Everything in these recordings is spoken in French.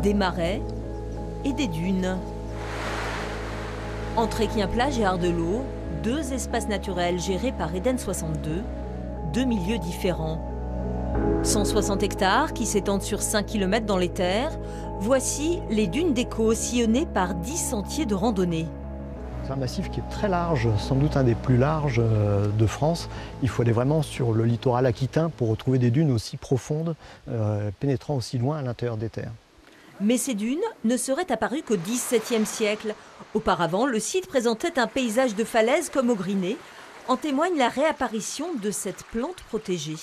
des marais et des dunes. Entre Équien-Plage et Ardelot, deux espaces naturels gérés par Eden 62, deux milieux différents. 160 hectares qui s'étendent sur 5 km dans les terres, voici les dunes d'Écault sillonnées par 10 sentiers de randonnée. C'est un massif qui est très large, sans doute un des plus larges de France. Il faut aller vraiment sur le littoral aquitain pour retrouver des dunes aussi profondes, pénétrant aussi loin à l'intérieur des terres. Mais ces dunes ne seraient apparues qu'au XVIIe siècle. Auparavant, le site présentait un paysage de falaises comme au Griné. En témoigne la réapparition de cette plante protégée.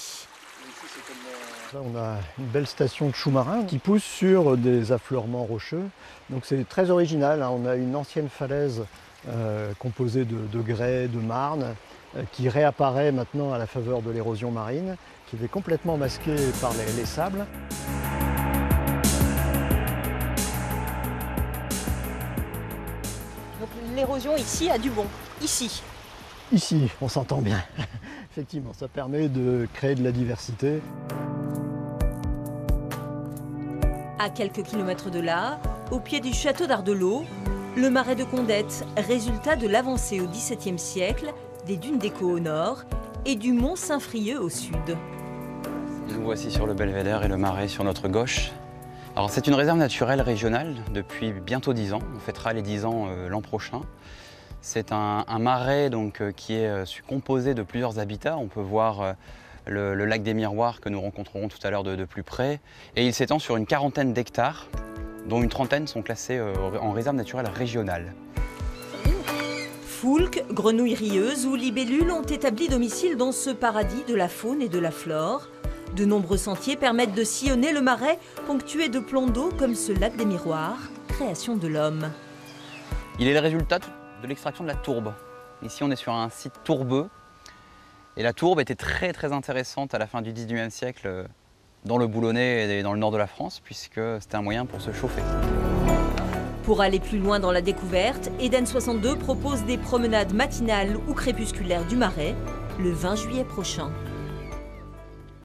Là, on a une belle station de choux marins qui pousse sur des affleurements rocheux. Donc c'est très original, hein. On a une ancienne falaise composée de grès, de marne, qui réapparaît maintenant à la faveur de l'érosion marine, qui est complètement masquée par les sables. Donc l'érosion ici a du bon, ici. Ici, on s'entend bien. Effectivement, ça permet de créer de la diversité. À quelques kilomètres de là, au pied du château d'Ardelot, le marais de Condette, résultat de l'avancée au XVIIe siècle des dunes d'Écault au nord et du mont Saint-Frieux au sud. Nous voici sur le belvédère et le marais sur notre gauche. Alors c'est une réserve naturelle régionale depuis bientôt 10 ans. On fêtera les 10 ans l'an prochain. C'est un marais donc, qui est composé de plusieurs habitats. On peut voir le lac des Miroirs que nous rencontrerons tout à l'heure de plus près. Et il s'étend sur une quarantaine d'hectares, dont une trentaine sont classés en réserve naturelle régionale. Foulques, grenouilles rieuses ou libellules ont établi domicile dans ce paradis de la faune et de la flore. De nombreux sentiers permettent de sillonner le marais, ponctué de plans d'eau comme ce lac des Miroirs, création de l'homme. Il est le résultat de l'extraction de la tourbe. Ici, on est sur un site tourbeux. Et la tourbe était très intéressante à la fin du XIXe siècle dans le Boulonnais et dans le nord de la France, puisque c'était un moyen pour se chauffer. Pour aller plus loin dans la découverte, Eden 62 propose des promenades matinales ou crépusculaires du marais le 20 juillet prochain.